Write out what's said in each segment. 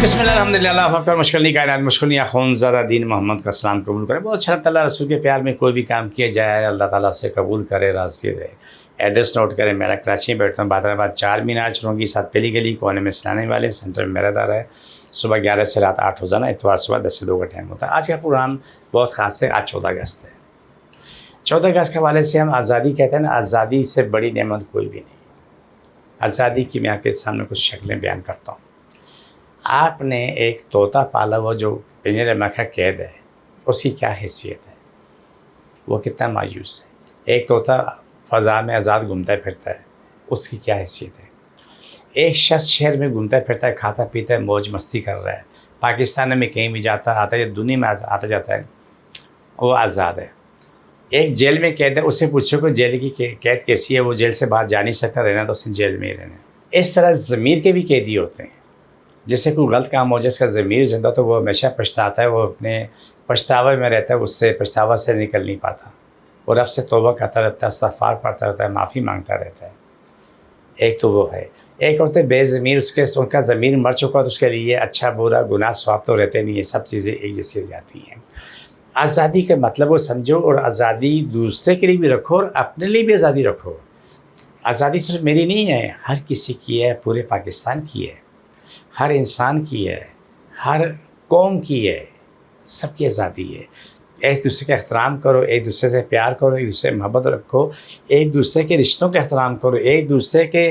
बिस्मिल्लाह अल्हम्दुलिल्लाह फकर मुश्किल नहीं कायनात मुश्किल अखुनज़ादा दीन मोहम्मद का सलाम कबूल करे। बहुत अच्छा अल्लाह रसूल के प्यार में कोई भी काम किया जाए अल्लाह ताला से कबूल करे, राज़ी रहे। एड्रेस नोट करें, मेरा कराची में बैठता हूँ, बादराबाद 4 मीनार चुरंगी 7 पहली गली कोने में सलाने वाले सेंटर में मेरा दार है। सुबह 11 से रात 8 रोज़ाना, इतवार सुबह 10 से 2 का टाइम होता है। आज का प्रोग्राम बहुत ख़ास है। आज 14 अगस्त है। 14 अगस्त के हवाले से हम आज़ादी कहते हैं ना, आज़ादी से बड़ी नेमत कोई भी नहीं। आज़ादी की मैं आपके सामने कुछ शक्लें बयान करता हूँ। आपने एक तोता पाला हुआ जो पिंजरे में कैद है, उसकी क्या हैसियत है, वो कितना मायूस है। एक तोता फ़ज़ा में आज़ाद घूमता फिरता है, उसकी क्या हैसियत है। एक शख्स शहर में घूमता फिरता है, खाता पीता है, मौज मस्ती कर रहा है, पाकिस्तान में कहीं भी जाता आता है, दुनिया में आता जाता है, वो आज़ाद है। एक जेल में कैद है, उससे पूछो कि जेल की कैद कैसी है, वो जेल से बाहर जा नहीं सकता, रहना तो उसने जेल में ही रहना। इस तरह ज़मीर के भी कैदी होते हैं। जैसे कोई गलत काम हो जाए, इसका ज़मीर जिंदा तो वो हमेशा पछताता है, वो अपने पछतावे में रहता है, उससे पछतावा से निकल नहीं पाता, और रब से तौबा करता रहता है, इस्तग़फ़ार पढ़ता रहता है, माफ़ी मांगता रहता है। एक तो वो है। एक होते बेज़मीर, उनका ज़मीर मर चुका तो उसके लिए अच्छा बुरा गुनाह स्वाब तो रहते नहीं है, सब चीज़ें एक जैसी हो जाती हैं। आज़ादी का मतलब वो समझो, और आज़ादी दूसरे के लिए भी रखो और अपने लिए भी आज़ादी रखो। आज़ादी सिर्फ मेरी नहीं है, हर किसी की है, पूरे पाकिस्तान की है, हर इंसान की है, हर कौम की है, सबकी आज़ादी है। एक दूसरे का एहतराम करो, एक दूसरे से प्यार करो, एक दूसरे से मोहब्बत रखो, एक दूसरे के रिश्तों का एहतराम करो, एक दूसरे के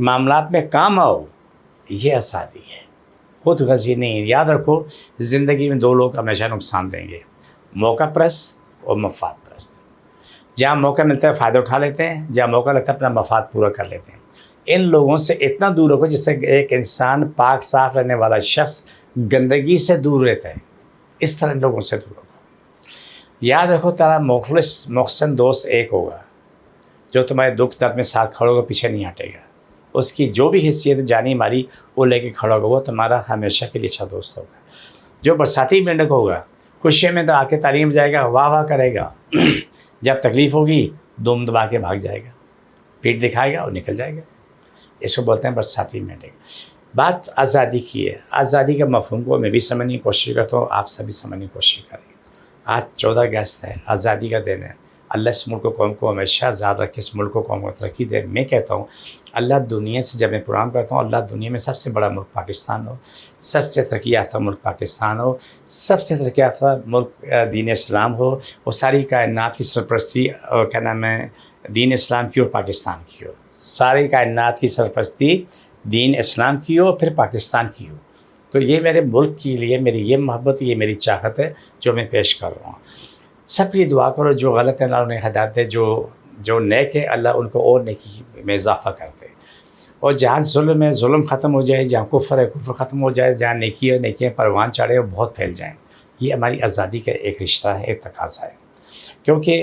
मामलात में काम आओ, ये आज़ादी है। खुद गर्जी नहीं। याद रखो, ज़िंदगी में 2 लोग हमेशा नुकसान देंगे, मौका परस्त और मफाद परस्त। जहाँ मौका मिलता है फ़ायदा उठा लेते हैं, जहाँ मौका लगता है अपना मफाद पूरा कर लेते हैं। इन लोगों से इतना दूर रखो जिससे एक इंसान पाक साफ़ रहने वाला शख्स गंदगी से दूर रहता है, इस तरह लोगों से दूर रखो। याद रखो, तेरा मुखलिस मोहसिन दोस्त एक होगा जो तुम्हारे दुख दर्द में साथ खड़ा होगा, पीछे नहीं हटेगा। उसकी जो भी हैसियत जानी मारी वो लेके खड़ा होगा, वो तुम्हारा हमेशा के लिए अच्छा दोस्त होगा। जो बरसाती मेंढक होगा, खुशी में तो आके तालीम जाएगा, वाह वाह करेगा, जब तकलीफ़ होगी दुम दबा के भाग जाएगा, पीठ दिखाएगा और निकल जाएगा। इसको बोलते हैं बरसाती मेंढक। बात आज़ादी की है। आज़ादी का मफ़हूम को मैं भी समझने की कोशिश करता हूँ, आप सभी समझने की कोशिश करें। आज 14 अगस्त है, आज़ादी का दिन है। अल्लाह इस मुल्क कौम को हमेशा आज़ाद रखे, इस मुल्क को कौम को तरक्की दे। मैं कहता हूँ अल्लाह दुनिया से, जब मैं प्रोग्राम करता हूँ, अल्लाह दुनिया में सबसे बड़ा मुल्क पाकिस्तान हो, सबसे तरक्की याफ्ता मुल्क पाकिस्तान हो, सबसे तरक्की याफ्ता मुल्क दीन इस्लाम हो, और सारी कायनात की सरपरस्ती क्या नाम है, दीन इस्लाम की और पाकिस्तान की हो। सारी कायनात की सरपरस्ती दीन इस्लाम की हो, फिर पाकिस्तान की हो। तो ये मेरे मुल्क के लिए मेरी ये मोहब्बत, ये मेरी चाहत है जो मैं पेश कर रहा हूँ। सब ये दुआ करो, जो गलत है अल्लाह उन्हें हिदायत दे, जो नेक है अल्लाह उनको और नेकी में इजाफ़ा कर दे, और जहाँ जुल्म है जुल्म ख़त्म हो जाए, जहाँ कुफ्र है कुफ्र ख़त्म हो जाए, जहाँ नेकी है नेकियाँ परवान चढ़े और बहुत फैल जाएँ। ये हमारी आज़ादी का एक रिश्ता है, एक तकाज़ा है। क्योंकि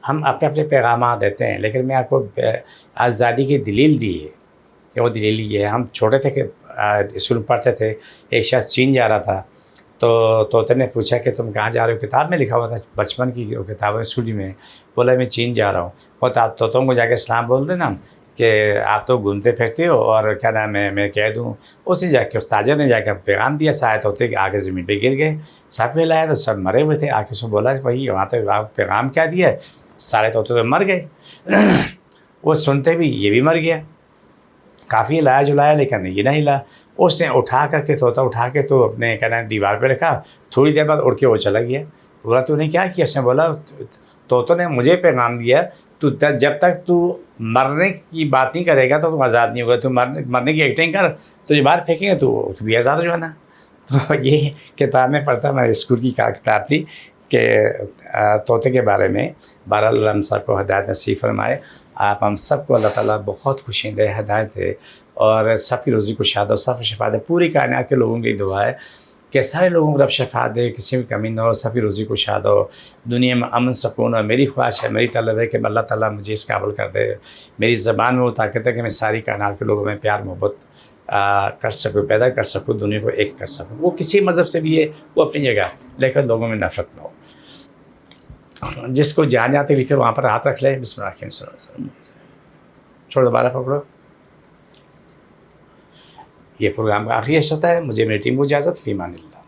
हम अपने अपने पैगाम देते हैं, लेकिन मैं आपको आज़ादी की दलील दी है कि वो दलील ये है। हम छोटे थे कि स्कूल में पढ़ते थे, एक शख्स चीन जा रहा था, तो तोते ने पूछा कि तुम कहाँ जा रहे हो। किताब में लिखा हुआ था, बचपन की किताब है, स्कूल में। बोला मैं चीन जा रहा हूँ। और आप तोतों को जाके सलाम बोल देना कि आप तो घूमते फिरते हो, और क्या नाम है मैं कह दूँ। उसी जाके उस ताजर ने जाकर पैगाम दिया, सारे तोते के आगे ज़मीन पे गिर गए। सब में लाया तो सब मरे हुए थे। आके उसको बोला भाई वहाँ तक आप पैगाम क्या दिया, सारे तोते तो मर गए। वो सुनते भी ये भी मर गया। काफ़ी हिलाया जुलाया लेकिन ये नहीं हिला। उसने उठा करके तोता उठा के तो अपने क्या नाम दीवार पे रखा। थोड़ी देर बाद उड़ के वो चला गया। बोला तूने क्या किया? उसने बोला तोतों ने मुझे पैगाम दिया, तू जब तक तू मरने की बात नहीं करेगा तो तू आज़ाद नहीं होगा। तू मरने की एक्टिंग कर, तुझे बाहर फेंकेंगे तो भी आज़ाद हो जाना। तो ये किताब में पढ़ता, मैं स्कूल की किताब थी कि तोते के बारे में। बहरहाल हम सबको हिदायत नसीब फरमाए। आप हम सबको अल्लाह ताला बहुत खुशी दे, हिदायत दे, और सबकी रोज़ी को शाद और सब शफा दे। पूरी कायनात के लोगों की दुआ है कि सारे लोगों को रब शफा दे, किसी भी कमी ना हो, सबकी रोज़ी को शाद हो, दुनिया में अमन सुकून हो। मेरी ख्वाहिश है, मेरी तलब है कि अल्लाह ताला मुझे इस काबिल कर दे, मेरी ज़बान में वो ताकत है कि मैं सारी कायनात के लोगों में प्यार मोहब्बत कर सकूँ, पैदा कर सकूँ, दुनिया को एक कर सकूँ। वो किसी मज़हब से भी है, वो अपनी जगह, लेकिन लोगों में नफ़रत ना हो। जिसको जहाँ जाते लिखे वहाँ पर हाथ रख ले, बिस्मिल्लाह, छोड़ दोबारा पकड़ो। یہ پروگرام کا آخری حصہ ہوتا ہے. مجھے میری ٹیم کو اجازت. فی امان اللہ.